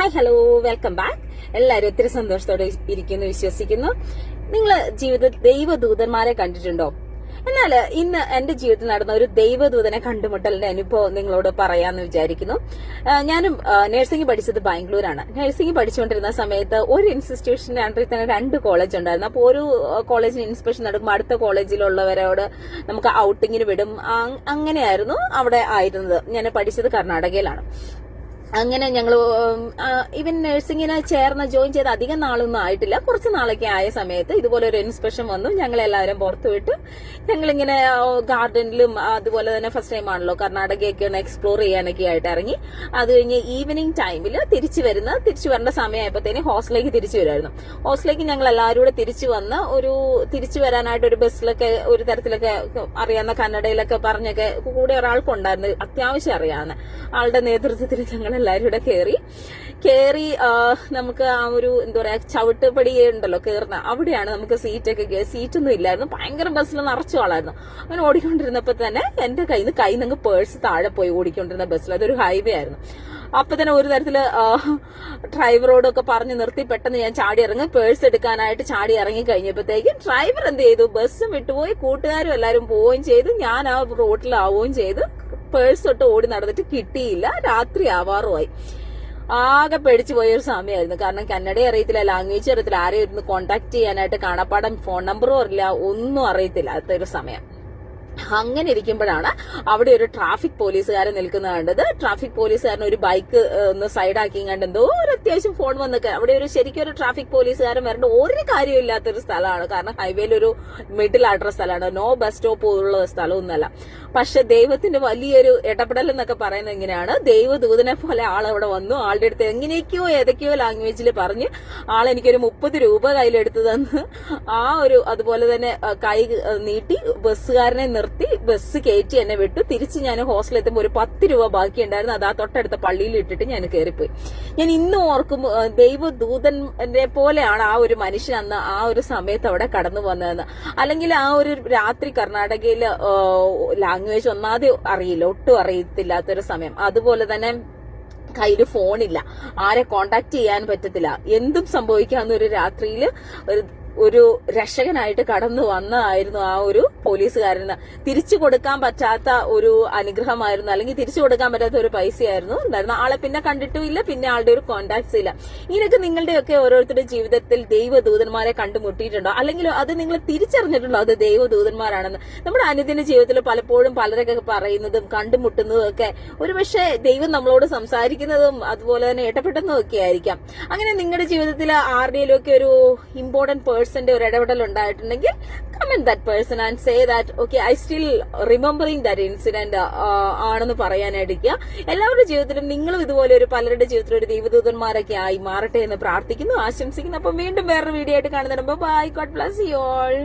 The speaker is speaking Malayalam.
Hi hello welcome back. എല്ലാവരും ഒത്തിരി സന്തോഷത്തോടെ ഇരിക്കുന്നു വിശ്വസിക്കുന്നു. നിങ്ങൾ ജീവിതത്തിൽ ദൈവദൂതന്മാരെ കണ്ടിട്ടുണ്ടോ? എന്നാൽ ഇന്ന് എന്റെ ജീവിതത്തിൽ നടന്ന ഒരു ദൈവദൂതനെ കണ്ടുമുട്ടലിന്റെ അനുഭവം നിങ്ങളോട് പറയാന്ന് വിചാരിക്കുന്നു. ഞാനും നഴ്സിംഗ് പഠിച്ചത് ബാംഗ്ലൂരാണ്. നഴ്സിംഗ് പഠിച്ചുകൊണ്ടിരുന്ന സമയത്ത് ഒരു ഇൻസ്റ്റിറ്റ്യൂഷന്റെ അണ്ടറിൽ തന്നെ 2 കോളേജ് ഉണ്ടായിരുന്നു. അപ്പോൾ ഒരു കോളേജിന് ഇൻസ്പെക്ഷൻ നടക്കുമ്പോൾ അടുത്ത കോളേജിലുള്ളവരോട് നമുക്ക് ഔട്ടിങ്ങിന് വിടും. അങ്ങനെയായിരുന്നു അവിടെ ആയിരുന്നത്. ഞാൻ പഠിച്ചത് കർണാടകയിലാണ്. അങ്ങനെ ഞങ്ങൾ ഇവൻ നഴ്സിംഗിന് ജോയിൻ ചെയ്ത് അധികം നാളൊന്നും ആയിട്ടില്ല. കുറച്ച് നാളൊക്കെ ആയ സമയത്ത് ഇതുപോലെ ഒരു ഇൻസ്പെക്ഷൻ വന്നു. ഞങ്ങളെല്ലാവരും പുറത്തു വിട്ട് ഞങ്ങളിങ്ങനെ ഗാർഡനിലും അതുപോലെ തന്നെ ഫസ്റ്റ് ടൈം ആണല്ലോ കർണാടകയൊക്കെ ഒന്ന് എക്സ്പ്ലോർ ചെയ്യാനൊക്കെ ആയിട്ട് ഇറങ്ങി. അത് കഴിഞ്ഞ് ഈവനിങ് ടൈമിൽ തിരിച്ചു വരേണ്ട സമയമായപ്പോഴത്തേന് ഹോസ്റ്റലിലേക്ക് തിരിച്ചു വരുമായിരുന്നു. ഹോസ്റ്റലിലേക്ക് ഞങ്ങൾ എല്ലാവരും കൂടെ തിരിച്ചു വരാനായിട്ട് ഒരു ബസ്സിലൊക്കെ ഒരു തരത്തിലൊക്കെ അറിയാവുന്ന കന്നഡയിലൊക്കെ പറഞ്ഞൊക്കെ കൂടെ ഒരാൾക്കുണ്ടായിരുന്നു, അത്യാവശ്യം അറിയാവുന്ന ആളുടെ നേതൃത്വത്തിൽ ഞങ്ങൾ എല്ലാവരും കൂടെ കേറി നമുക്ക് ആ ഒരു എന്താ പറയാ ചവിട്ടുപടി ഉണ്ടല്ലോ കേറുന്ന അവിടെയാണ് നമുക്ക് സീറ്റൊന്നും ഇല്ലായിരുന്നു. ഭയങ്കര ബസ്സിൽ നിറച്ചു ആളായിരുന്നു. അങ്ങനെ ഓടിക്കൊണ്ടിരുന്നപ്പോ തന്നെ എന്റെ കയ്യിൽ നിന്ന് പേഴ്സ് താഴെ പോയി ഓടിക്കൊണ്ടിരുന്ന ബസ്സിൽ. അതൊരു ഹൈവേ ആയിരുന്നു. അപ്പൊ തന്നെ ഒരു തരത്തില് ഡ്രൈവറോടൊക്കെ പറഞ്ഞു നിർത്തി പെട്ടെന്ന് ഞാൻ ചാടി ഇറങ്ങി പേഴ്സ് എടുക്കാനായിട്ട് ചാടി ഇറങ്ങി കഴിഞ്ഞപ്പോഴത്തേക്കും ഡ്രൈവർ എന്ത് ചെയ്തു, ബസ്സും വിട്ടുപോയി, കൂട്ടുകാരും എല്ലാവരും പോവുകയും ചെയ്തു. ഞാൻ ആ റോട്ടിലാവുകയും ചെയ്തു. പേഴ്സ് തൊട്ട് ഓടി നടന്നിട്ട് കിട്ടിയില്ല. രാത്രി ആവാറുമായി. ആകെ പേടിച്ചു പോയൊരു സമയമായിരുന്നു. കാരണം കന്നഡ അറിയത്തില്ല, ലാംഗ്വേജ് അറിയത്തില്ല, ആരെയും ഇരുന്ന് കോണ്ടാക്ട് ചെയ്യാനായിട്ട് കാണാപ്പാടം ഫോൺ നമ്പറും അറിയില്ല, ഒന്നും അറിയത്തില്ലാത്തൊരു സമയം. അങ്ങനെ ഇരിക്കുമ്പോഴാണ് അവിടെ ഒരു ട്രാഫിക് പോലീസുകാരൻ നിൽക്കുന്നത് കണ്ടത്. ട്രാഫിക് പോലീസുകാരൻ ഒരു ബൈക്ക് ഒന്ന് സൈഡാക്കി കണ്ട് എന്തോ ഒരു അത്യാവശ്യം ഫോൺ വന്നൊക്കെ. അവിടെ ശരിക്കും ഒരു ട്രാഫിക് പോലീസുകാരൻ വരേണ്ട ഒരു കാര്യമില്ലാത്തൊരു സ്ഥലമാണ്. കാരണം ഹൈവേയിൽ ഒരു മിഡിൽ ആയിട്ടുള്ള സ്ഥലമാണ്, നോ ബസ് സ്റ്റോപ്പ് ഉള്ള സ്ഥലമൊന്നുമല്ല. പക്ഷെ ദൈവത്തിന്റെ വലിയൊരു ഇടപെടൽ എന്നൊക്കെ പറയുന്നത് ഇങ്ങനെയാണ്. ദൈവദൂതനെ പോലെ ആളവിടെ വന്നു. ആളുടെ അടുത്ത് എങ്ങനെയൊക്കെയോ ഏതൊക്കെയോ ലാംഗ്വേജിൽ പറഞ്ഞ് ആളെനിക്കൊരു 30 രൂപ കയ്യിലെടുത്ത് തന്ന് അതുപോലെ തന്നെ കൈ നീട്ടി ബസ്സുകാരനെ നിർത്തി ബസ് കയറ്റി എന്നെ വിട്ടു. തിരിച്ച് ഞാൻ ഹോസ്റ്റലിൽ എത്തുമ്പോൾ ഒരു 10 രൂപ ബാക്കി ഉണ്ടായിരുന്നു. അത് ആ തൊട്ടടുത്ത പള്ളിയിൽ ഇട്ടിട്ട് ഞാൻ കയറിപ്പോയി. ഞാൻ ഇന്നും ഓർക്കും, ദൈവദൂതന്റെ പോലെയാണ് ആ ഒരു മനുഷ്യൻ അന്ന് ആ ഒരു സമയത്ത് അവിടെ കടന്നു വന്നതെന്ന്. അല്ലെങ്കിൽ ആ ഒരു രാത്രി കർണാടകയിൽ ലാംഗ്വേജ് ഒന്നാതെ അറിയില്ല, ഒട്ടും അറിയത്തില്ലാത്തൊരു സമയം. അതുപോലെ തന്നെ കയ്യില് ഫോണില്ല, ആരെ കോണ്ടാക്ട് ചെയ്യാൻ പറ്റത്തില്ല, എന്തും സംഭവിക്കാവുന്ന ഒരു രാത്രിയിൽ ഒരു രക്ഷകനായിട്ട് കടന്നു വന്നതായിരുന്നു ആ ഒരു പോലീസുകാരന്. തിരിച്ചു കൊടുക്കാൻ പറ്റാത്ത ഒരു അനുഗ്രഹമായിരുന്നു, അല്ലെങ്കിൽ തിരിച്ചു കൊടുക്കാൻ പറ്റാത്ത ഒരു പൈസയായിരുന്നു ഉണ്ടായിരുന്നു. ആളെ പിന്നെ കണ്ടിട്ടുമില്ല, പിന്നെ ആളുടെ ഒരു കോണ്ടാക്ട്സ് ഇല്ല. ഇങ്ങനെയൊക്കെ നിങ്ങളുടെയൊക്കെ ഓരോരുത്തരുടെ ജീവിതത്തിൽ ദൈവദൂതന്മാരെ കണ്ടുമുട്ടിയിട്ടുണ്ടോ? അല്ലെങ്കിൽ അത് നിങ്ങൾ തിരിച്ചറിഞ്ഞിട്ടുണ്ടോ അത് ദൈവദൂതന്മാരാണെന്ന്? നമ്മുടെ അനുദിന ജീവിതത്തിൽ പലപ്പോഴും പലരൊക്കെ പറയുന്നതും കണ്ടുമുട്ടുന്നതും ഒക്കെ ഒരുപക്ഷെ ദൈവം നമ്മളോട് സംസാരിക്കുന്നതും അതുപോലെ തന്നെ ഇടപെടുന്നതും ഒക്കെ ആയിരിക്കാം. അങ്ങനെ നിങ്ങളുടെ ജീവിതത്തിൽ ആരുടെയും ഒക്കെ ഒരു ഇമ്പോർട്ടന്റ് പേഴ്സന്റെ ഒരു ഇടപെടൽ ഉണ്ടായിട്ടുണ്ടെങ്കിൽ comment that person and say that okay I still remembering that incident ആണെന്ന് പറയാനായിരിക്കുക. എല്ലാവരുടെ ജീവിതത്തിലും നിങ്ങളും ഇതുപോലെ പലരുടെ ജീവിതത്തിൽ ഒരു ദൈവദൂതന്മാരൊക്കെ ആയി മാറട്ടെ എന്ന് പ്രാർത്ഥിക്കുന്നു, ആശംസിക്കുന്നു. അപ്പൊ വീണ്ടും വേറൊരു വീഡിയോ ആയിട്ട് കാണുന്നുണ്ട്. Bye, God bless you all.